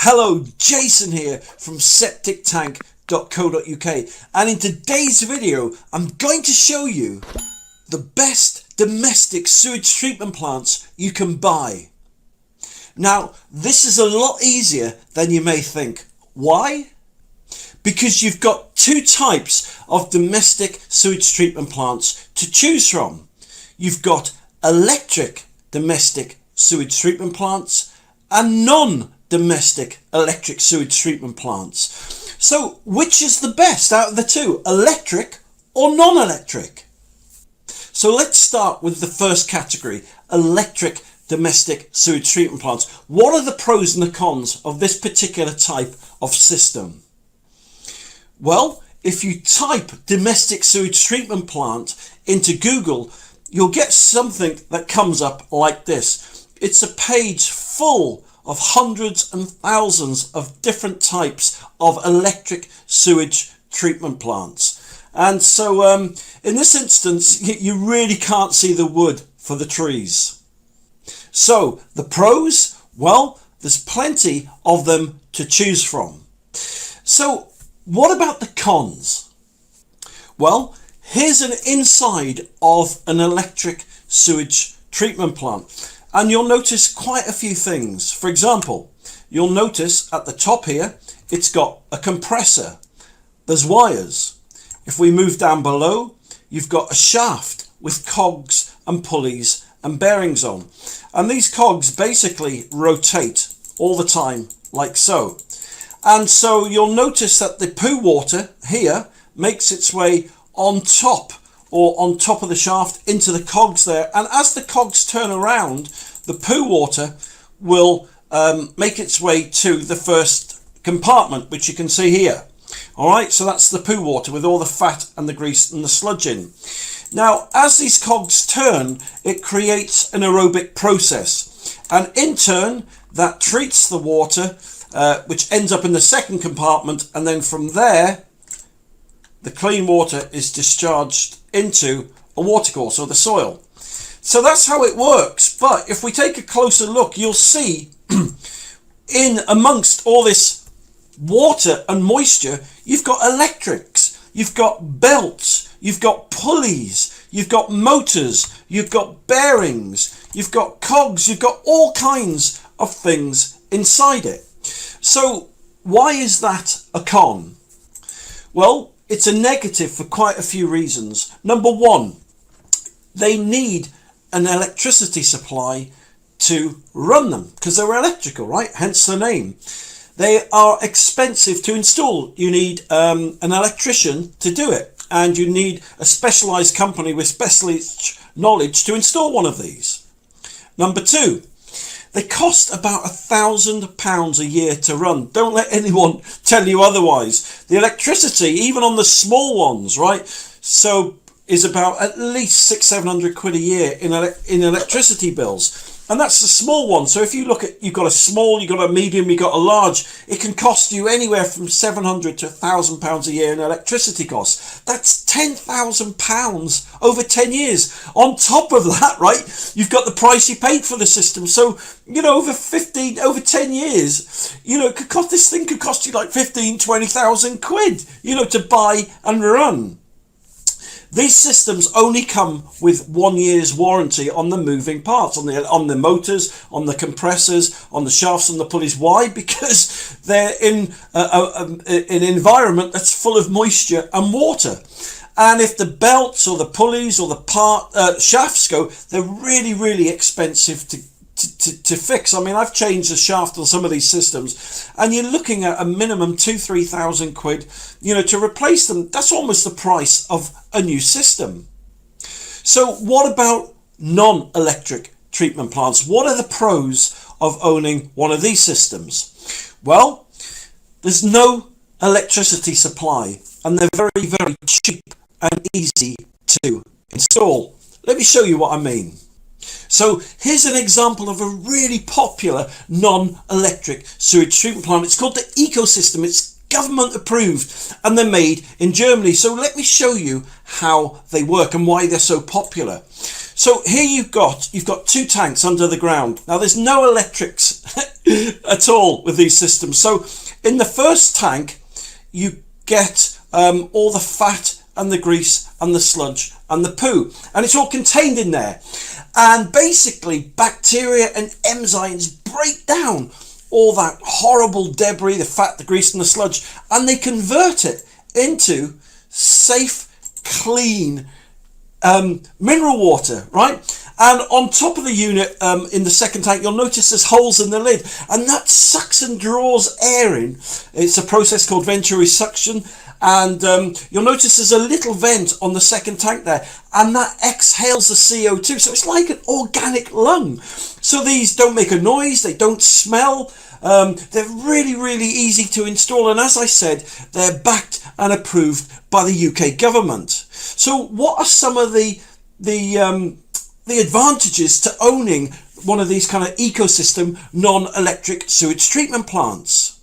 Hello, Jason here from septictank.co.uk, and in today's video I'm going to show you the best domestic sewage treatment plants you can buy. Now this is a lot easier than you may think. Why? Because you've got two types of domestic sewage treatment plants to choose from. You've got electric domestic sewage treatment plants and non-domestic electric sewage treatment plants. So which is the best out of the two, electric or non-electric? So let's start with the first category, electric domestic sewage treatment plants. What are the pros and the cons of this particular type of system? Well, if you type domestic sewage treatment plant into Google, you'll get something that comes up like this. It's a page full of hundreds and thousands of different types of electric sewage treatment plants. And so in this instance, you really can't see the wood for the trees. So the pros, well, there's plenty of them to choose from. So what about the cons? Well, here's an inside of an electric sewage treatment plant, and you'll notice quite a few things. For example, you'll notice at the top here, it's got a compressor. There's wires. If we move down below, you've got a shaft with cogs and pulleys and bearings on. And these cogs basically rotate all the time like so. And so you'll notice that the poo water here makes its way on top of the shaft into the cogs there. And as the cogs turn around, the poo water will make its way to the first compartment, which you can see here. All right, so that's the poo water with all the fat and the grease and the sludge in. Now, as these cogs turn, it creates an aerobic process. And in turn, that treats the water, which ends up in the second compartment. And then from there, the clean water is discharged into a watercourse or the soil. So that's how it works. But if we take a closer look, you'll see in amongst all this water and moisture, you've got electrics, you've got belts, you've got pulleys, you've got motors, you've got bearings, you've got cogs, you've got all kinds of things inside it. So why is that a con? Well, it's a negative for quite a few reasons. Number one, they need an electricity supply to run them because they're electrical, right? Hence the name. They are expensive to install. You need an electrician to do it, and you need a specialized company with specialist knowledge to install one of these. Number two, they cost about £1,000 a year to run. Don't let anyone tell you otherwise. The electricity, even on the small ones, right, so is about at least £600-700 a year in electricity bills. And that's the small one. So if you look at, you've got a small, you've got a medium, you've got a large, it can cost you anywhere from £700 to £1,000 a year in electricity10,000 That's £10,000 over 10 years. On top of that, right, you've got the price you paid for the system. So, you know, over 10 years, you know, this thing could cost you like 15,000-20,000 quid, you know, to buy and run. These systems only come with 1 year's warranty on the moving parts, on the motors, on the compressors, on the shafts and the pulleys. Why? Because they're in an environment that's full of moisture and water. And if the belts or the pulleys or the shafts go, they're really, really expensive to fix. I mean, I've changed the shaft on some of these systems, and you're looking at a minimum 2,000-3,000 quid, you know, to replace them. That's almost the price of a new system. So what about non-electric treatment plants? What are the pros of owning one of these systems? Well, there's no electricity supply, and they're very, very cheap and easy to install. Let me show you what I mean. So here's an example of a really popular non-electric sewage treatment plant. It's called the Ecosystem. It's government approved, and they're made in Germany. So let me show you how they work and why they're so popular. So here you've got two tanks under the ground. Now there's no electrics noise at all with these systems. So in the first tank, you get all the fat and the grease and the sludge and the poo, and it's all contained in there. And basically bacteria and enzymes break down all that horrible debris, the fat, the grease and the sludge, and they convert it into safe, clean mineral water, right? And on top of the unit, in the second tank, you'll notice there's holes in the lid, and that sucks and draws air in. It's a process called venturi suction, and you'll notice there's a little vent on the second tank there, and that exhales the CO2, so it's like an organic lung. So these don't make a noise, they don't smell, they're really, really easy to install, and as I said, they're backed and approved by the UK government. So what are some of the advantages to owning one of these kind of ecosystem non-electric sewage treatment plants?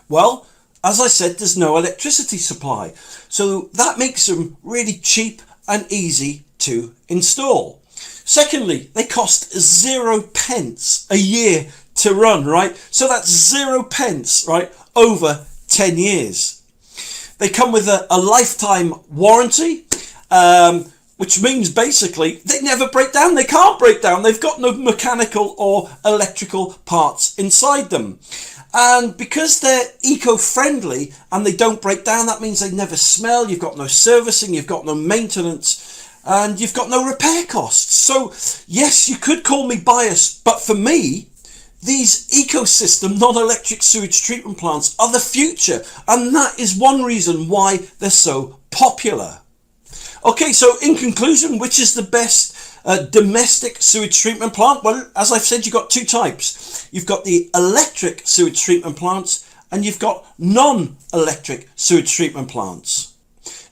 Well, as I said, there's no electricity supply, so that makes them really cheap and easy to install. Secondly, they cost 0 pence a year to run, right? So that's 0 pence, right, over 10 years. They come with a lifetime warranty, which means basically they never break down. They can't break down. They've got no mechanical or electrical parts inside them. And because they're eco-friendly and they don't break down, that means they never smell. You've got no servicing, you've got no maintenance, and you've got no repair costs. So yes, you could call me biased, but for me, these ecosystem non-electric sewage treatment plants are the future, and that is one reason why they're so popular. Okay, so in conclusion, which is the best domestic sewage treatment plant? Well, as I've said, you've got two types. You've got the electric sewage treatment plants, and you've got non-electric sewage treatment plants.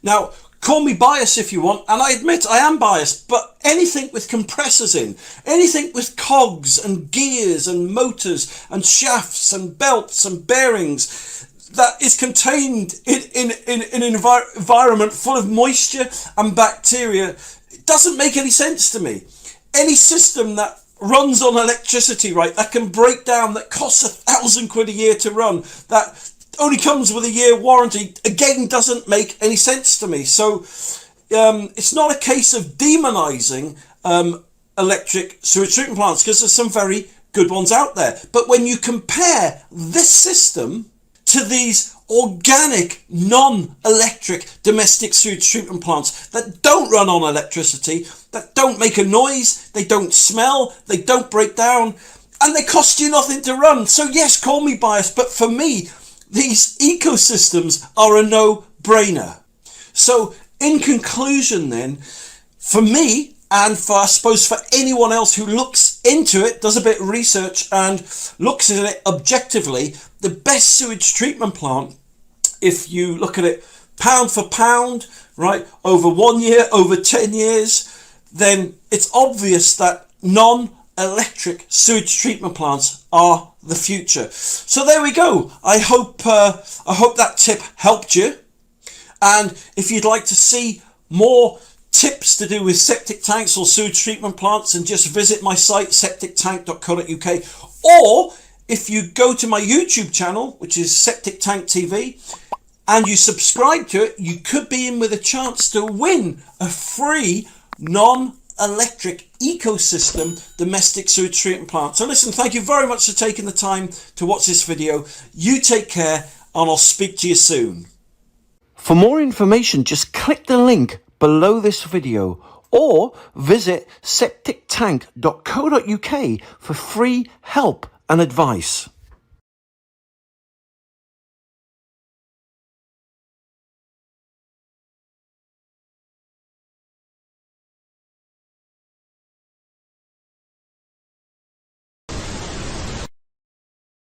Now, call me biased if you want, and I admit I am biased, but anything with compressors in, anything with cogs and gears and motors and shafts and belts and bearings that is contained in an environment full of moisture and bacteria, it doesn't make any sense to me. Any system that runs on electricity, right, that can break down, that costs £1,000 a year to run, that only comes with a year warranty, again doesn't make any sense to me. So it's not a case of demonizing electric sewage treatment plants, because there's some very good ones out there. But when you compare this system to these organic, non-electric domestic sewage treatment plants that don't run on electricity, that don't make a noise, they don't smell, they don't break down, and they cost you nothing to run. So yes, call me biased, but for me, these ecosystems are a no-brainer. So in conclusion then, for me, and for, I suppose, for anyone else who looks into it, does a bit of research and looks at it objectively, the best sewage treatment plant, if you look at it pound for pound, right, over 1 year, over 10 years, then it's obvious that non-electric sewage treatment plants are the future. So there we go. I hope that tip helped you. And if you'd like to see more tips to do with septic tanks or sewage treatment plants, and just visit my site septictank.co.uk, or if you go to my YouTube channel, which is Septic Tank TV, and you subscribe to it, you could be in with a chance to win a free non-electric ecosystem domestic sewage treatment plant. So listen, thank you very much for taking the time to watch this video. You take care, and I'll speak to you soon. For more information, just click the link below this video or visit septictank.co.uk for free help and advice.